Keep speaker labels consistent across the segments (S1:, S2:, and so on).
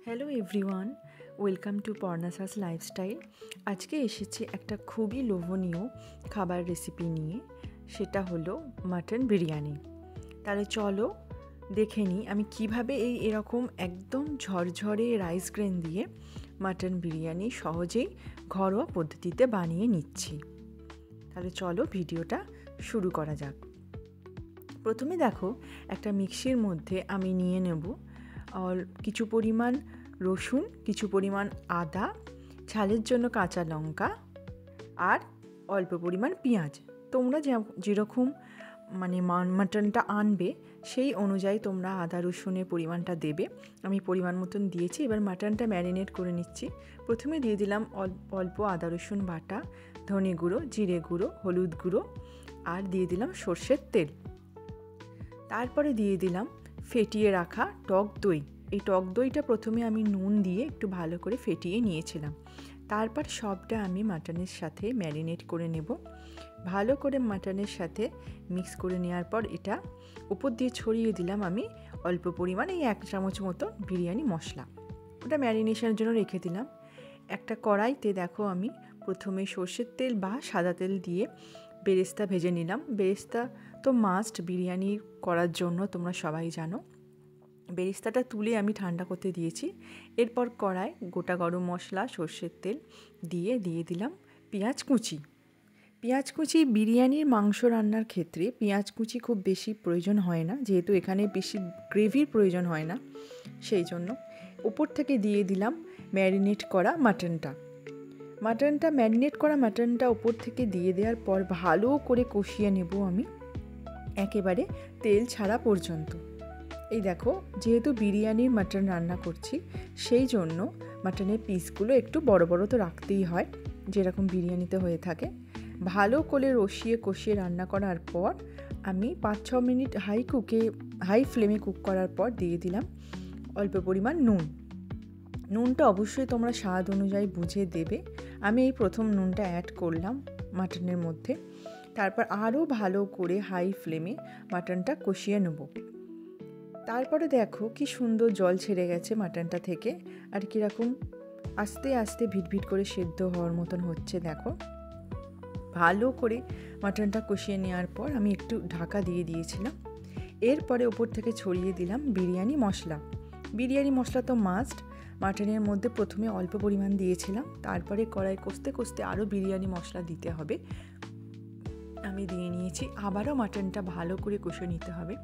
S1: Hello everyone, welcome to পর্ণাসাস lifestyle. আজকে এসেছি একটা খুবই লোভনীয় খাবার রেসিপি নিয়ে, সেটা হলো মাটন বিরিয়ানি। তাহলে চলো দেখে নিই আমি কিভাবে এরকম একদম ঝরঝরে রাইস গ্রেন দিয়ে মাটন বিরিয়ানি সহজেই ঘরোয়া পদ্ধতিতে বানিয়ে নিচ্ছি। তাহলে চলো ভিডিওটা শুরু করা যাক। প্রথমে দেখো, একটা মিক্সির মধ্যে আমি নিয়ে নেব কিছু পরিমাণ রসুন, কিছু পরিমাণ আদা, ঝালের জন্য কাঁচা লঙ্কা আর অল্প পরিমাণ পেঁয়াজ। তোমরা যেরকম মাটনটা আনবে সেই অনুযায়ী তোমরা আদা রসুনের পরিমাণটা দেবে। আমি পরিমাণ মতন দিয়েছি। এবার মাটনটা ম্যারিনেট করে নিচ্ছি। প্রথমে দিয়ে দিলাম অল্প আদা রসুন বাটা, ধনে গুঁড়ো, জিরে গুঁড়ো, হলুদ গুঁড়ো আর দিয়ে দিলাম সর্ষের তেল। তারপরে দিয়ে দিলাম ফেটিয়ে রাখা টক দই। এই টক দইটা প্রথমে আমি নুন দিয়ে একটু ভালো করে ফেটিয়ে নিয়েছিলাম। তারপর সবটা আমি মাটনের সাথে ম্যারিনেট করে নেব। ভালো করে মাটনের সাথে মিক্স করে নেওয়ার পর এটা উপর দিয়ে ছড়িয়ে দিলাম আমি অল্প পরিমাণে 1 চামচ মতো বিরিয়ানি মশলা। ওটা ম্যারিনেশনের জন্য রেখে দিলাম। একটা কড়াইতে দেখো আমি প্রথমে সর্ষের তেল বা সাদা তেল দিয়ে বেরেস্তা ভেজে নিলাম। বেরেস্তা তো মাস্ট বিরিয়ানি করার জন্য, তোমরা সবাই জানো। বেরেস্তাটা তুলে আমি ঠান্ডা করতে দিয়েছি। এরপর কড়াই গোটা গরম মশলা, সর্ষের তেল দিয়ে দিলাম পেঁয়াজ কুচি। পেঁয়াজ কুচি বিরিয়ানির মাংস রান্নার ক্ষেত্রে পেঁয়াজ কুচি খুব বেশি প্রয়োজন হয় না, যেহেতু এখানে বেশি গ্রেভির প্রয়োজন হয় না, সেই জন্য উপর থেকে দিয়ে দিলাম ম্যারিনেট করা মাটনটা। ম্যারিনেট করা মাটনটা উপর থেকে দিয়ে দেওয়ার পর ভালো করে কষিয়ে নেব আমি একেবারে তেল ছাড়া পর্যন্ত। এই দেখো, যেহেতু বিরিয়ানির মাটন রান্না করছি সেই জন্য মাটনের পিসগুলো একটু বড় বড় তো রাখতেই হয়, যেরকম বিরিয়ানিতে হয়ে থাকে। ভালো করে কষিয়ে রান্না করার পর আমি 5-6 মিনিট হাই ফ্লেমে কুক করার পর দিয়ে দিলাম অল্প পরিমাণ নুনটা অবশ্যই তোমরা স্বাদ অনুযায়ী বুঝে দেবে। আমি এই প্রথম নুনটা অ্যাড করলাম মাটনের মধ্যে। তারপর আরও ভালো করে হাই ফ্লেমে মাটনটা কষিয়ে নেব। তারপরে দেখো কি সুন্দর জল ছেড়ে গেছে মাটনটা থেকে, আর কীরকম আস্তে আস্তে ভিট করে সেদ্ধ হওয়ার মতন হচ্ছে। দেখো, ভালো করে মাটনটা কষিয়ে নেওয়ার পর আমি একটু ঢাকা দিয়ে দিয়েছিলাম। এরপরে ওপর থেকে ছড়িয়ে দিলাম বিরিয়ানি মশলা তো মাস্ট। মাটনের মধ্যে প্রথমে অল্প পরিমাণ দিয়েছিলাম, তারপরে কড়াই কষতে আরও বিরিয়ানি মশলা দিতে হবে। আমি দিয়ে নিয়েছি। আবারও মাটনটা ভালো করে কষে নিতে হবে।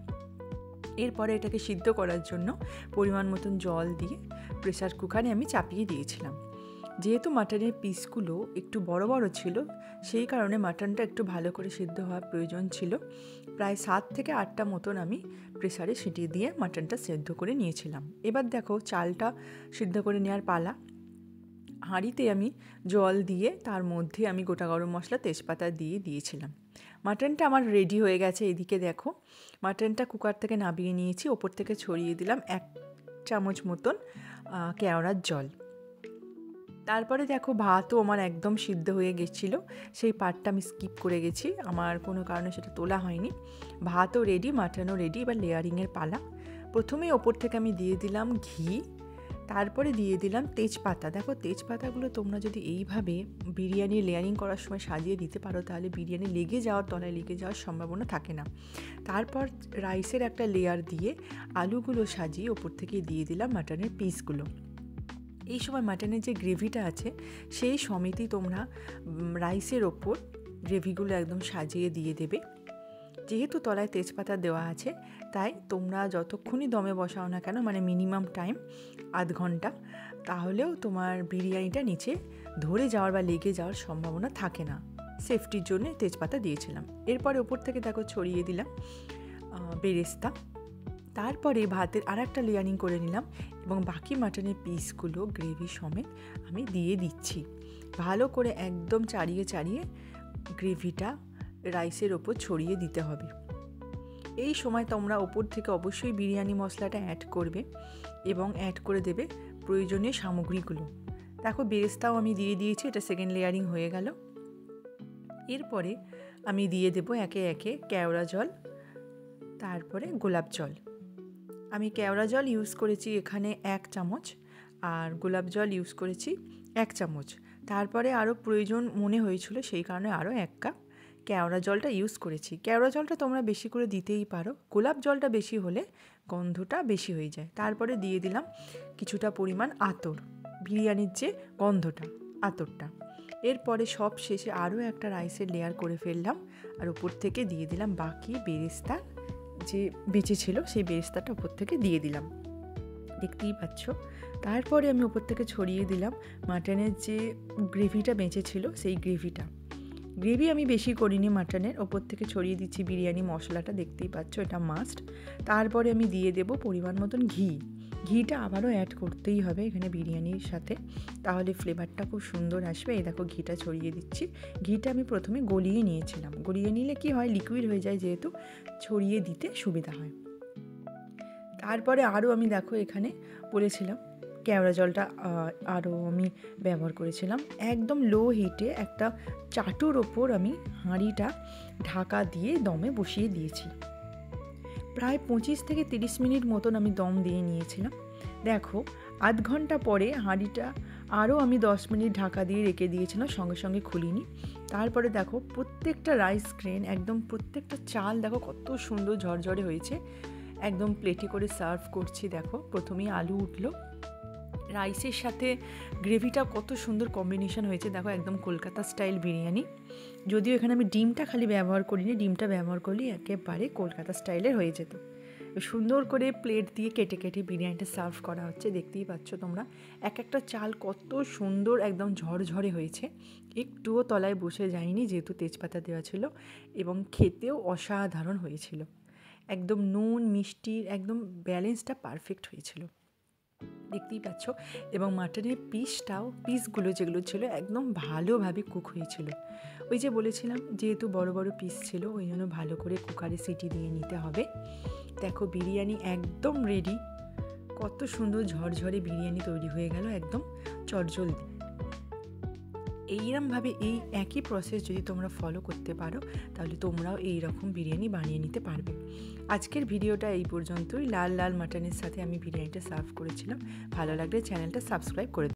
S1: এরপরে এটাকে সিদ্ধ করার জন্য পরিমাণ মতন জল দিয়ে প্রেসার কুকারে আমি চাপিয়ে দিয়েছিলাম। যেহেতু মাটনের পিসগুলো একটু বড় বড় ছিল, সেই কারণে মাটনটা একটু ভালো করে সিদ্ধ হওয়ার প্রয়োজন ছিল। প্রায় 7 থেকে 8টা মতন আমি প্রেসারে সিটি দিয়ে মাটনটা সিদ্ধ করে নিয়েছিলাম। এবার দেখো, চালটা সিদ্ধ করে নেওয়ার পালা। হাঁড়িতে আমি জল দিয়ে তার মধ্যে আমি গোটা গরম মশলা, তেজপাতা দিয়েছিলাম। মাটনটা আমার রেডি হয়ে গেছে। এদিকে দেখো, মাটনটা কুকার থেকে নামিয়ে নিয়েছি। ওপর থেকে ছড়িয়ে দিলাম 1 চামচ মতন কেওড়ার জল। তারপরে দেখো, ভাতও আমার একদম সিদ্ধ হয়ে গেছিলো। সেই পার্টটা আমি স্কিপ করে গেছি, আমার কোনো কারণে সেটা তোলা হয়নি। ভাতও রেডি, মাটনও রেডি। এবার লেয়ারিংয়ের পালা। প্রথমেই ওপর থেকে আমি দিয়ে দিলাম ঘি, তারপরে দিয়ে দিলাম তেজপাতা। দেখো, তেজপাতাগুলো তোমরা যদি এইভাবে বিরিয়ানি লেয়ারিং করার সময় সাজিয়ে দিতে পারো, তাহলে বিরিয়ানি তলায় লেগে যাওয়ার সম্ভাবনা থাকে না। তারপর রাইসের একটা লেয়ার দিয়ে আলুগুলো সাজিয়ে ওপর থেকে দিয়ে দিলাম মাটনের পিসগুলো। এই সময় মাটনের যে গ্রেভিটা আছে সেই সমেতই তোমরা রাইসের ওপর গ্রেভিগুলো একদম সাজিয়ে দিয়ে দেবে। যেহেতু তলায় তেজপাতা দেওয়া আছে, তাই তোমরা যতক্ষণই দমে বসাও না কেন, মিনিমাম টাইম আধ ঘন্টা, তাহলেও তোমার বিরিয়ানিটা নিচে ধরে যাওয়ার বা লেগে যাওয়ার সম্ভাবনা থাকে না। সেফটির জন্য তেজপাতা দিয়েছিলাম। এরপরে ওপর থেকে দেখো ছড়িয়ে দিলাম বেরেস্তা। তারপরে ভাতের আর একটা লেয়ারিং করে নিলাম এবং বাকি মাটনের পিসগুলো গ্রেভি সমেত আমি দিয়ে দিচ্ছি। ভালো করে একদম চাড়িয়ে গ্রেভিটা রাইসের ওপর ছড়িয়ে দিতে হবে। এই সময় তোমরা ওপর থেকে অবশ্যই বিরিয়ানি মশলাটা অ্যাড করবে এবং অ্যাড করে দেবে প্রয়োজনীয় সামগ্রীগুলো। দেখো, বেরেস্তাও আমি দিয়ে দিয়েছি, এটা সেকেন্ড লেয়ারিং হয়ে গেল। এরপরে আমি দিয়ে দেবো একে একে কেওড়া জল, তারপরে গোলাপ জল। আমি কেওড়া জল ইউজ করেছি এখানে 1 চামচ, আর গোলাপ জল ইউজ করেছি 1 চামচ। তারপরে আরও প্রয়োজন মনে হয়েছিল, সেই কারণে আরও 1 কাপ কেওড়া জলটা ইউজ করেছি। কেওড়া জলটা তোমরা বেশি করে দিতেই পারো, গোলাপ জলটা বেশি হলে গন্ধটা বেশি হয়ে যায়। তারপরে দিয়ে দিলাম কিছুটা পরিমাণ আতর, বিরিয়ানির যে গন্ধটা, আতরটা। এরপরে সব শেষে আরও একটা রাইসের লেয়ার করে ফেললাম, আর উপর থেকে দিয়ে দিলাম বাকি বেরেস্তা যে বেঁচে ছিল, সেই বেরেস্তাটা উপর থেকে দিয়ে দিলাম, দেখতেই পাচ্ছ। তারপরে আমি উপর থেকে ছড়িয়ে দিলাম মাটনের যে গ্রেভিটা বেঁচে ছিল, সেই গ্রেভি আমি বেশি করিনি মাটনের, ওপর থেকে ছড়িয়ে দিচ্ছি বিরিয়ানি মশলাটা, দেখতেই পাচ্ছ, এটা মাস্ট। তারপরে আমি দিয়ে দেব পরিমাণ মতন ঘিটা আবারও অ্যাড করতেই হবে এখানে বিরিয়ানির সাথে, তাহলে ফ্লেভারটা খুব সুন্দর আসবে। এই দেখো ঘিটা ছড়িয়ে দিচ্ছি। ঘিটা আমি প্রথমে গলিয়ে নিয়েছিলাম, গলিয়ে নিলে কি হয়, লিকুইড হয়ে যায়, যেহেতু ছড়িয়ে দিতে সুবিধা হয়। তারপরে আরও আমি দেখো এখানে বলেছিলাম কেওড়া জলটা আরও আমি ব্যবহার করেছিলাম। একদম লো হিটে একটা চাটুর ওপর আমি হাঁড়িটা ঢাকা দিয়ে দমে বসিয়ে দিয়েছি। প্রায় 25 থেকে 30 মিনিট মতন আমি দম দিয়ে নিয়েছিলাম। দেখো আধ ঘন্টা পরে হাঁড়িটা আরও আমি 10 মিনিট ঢাকা দিয়ে রেখে দিয়েছিলাম, সঙ্গে সঙ্গে খুলিনি। তারপরে দেখো প্রত্যেকটা রাইস গ্রেন, একদম প্রত্যেকটা চাল দেখো কত সুন্দর ঝরঝরে হয়েছে। একদম প্লেটে করে সার্ভ করছি। দেখো প্রথমেই আলু উঠলো, রাইসের সাথে গ্রেভিটা কত সুন্দর কম্বিনেশন হয়েছে। দেখো একদম কলকাতা স্টাইল বিরিয়ানি। যদিও এখানে আমি ডিমটা খালি ব্যবহার করিনি, ডিমটা ব্যবহার করলে একেবারে কলকাতা স্টাইলের হয়ে যেত। সুন্দর করে প্লেট দিয়ে কেটে কেটে বিরিয়ানিটা সার্ভ করা হচ্ছে, দেখতেই পাচ্ছ তোমরা। এক একটা চাল কত সুন্দর একদম ঝরঝরে হয়েছে, একটুও তলায় বসে যায়নি, যেহেতু তেজপাতা দেওয়া ছিল, এবং খেতেও অসাধারণ হয়েছিল। একদম নুন মিষ্টির একদম ব্যালেন্সটা পারফেক্ট হয়েছিল, দেখতেই পাচ্ছ। এবং মাটনের পিসগুলো যেগুলো ছিল একদম ভালোভাবে কুক হয়েছিল। ওই যে বলেছিলাম যেহেতু বড় বড় পিস ছিল, ওই জন্য ভালো করে কুকারে সিটি দিয়ে নিতে হবে। দেখো বিরিয়ানি একদম রেডি, কত সুন্দর ঝরঝরে বিরিয়ানি তৈরি হয়ে গেল, একদম চটজলদি। এইরকমভাবে এই একই প্রসেস যদি তোমরা ফলো করতে পারো, তাহলে তোমরাও এই রকম বিরিয়ানি বানিয়ে নিতে পারবে। আজকের ভিডিওটা এই পর্যন্তই। লাল লাল মাটনের সাথে আমি বিরিয়ানিটা সার্ভ করেছিলাম। ভালো লাগলে চ্যানেলটা সাবস্ক্রাইব করে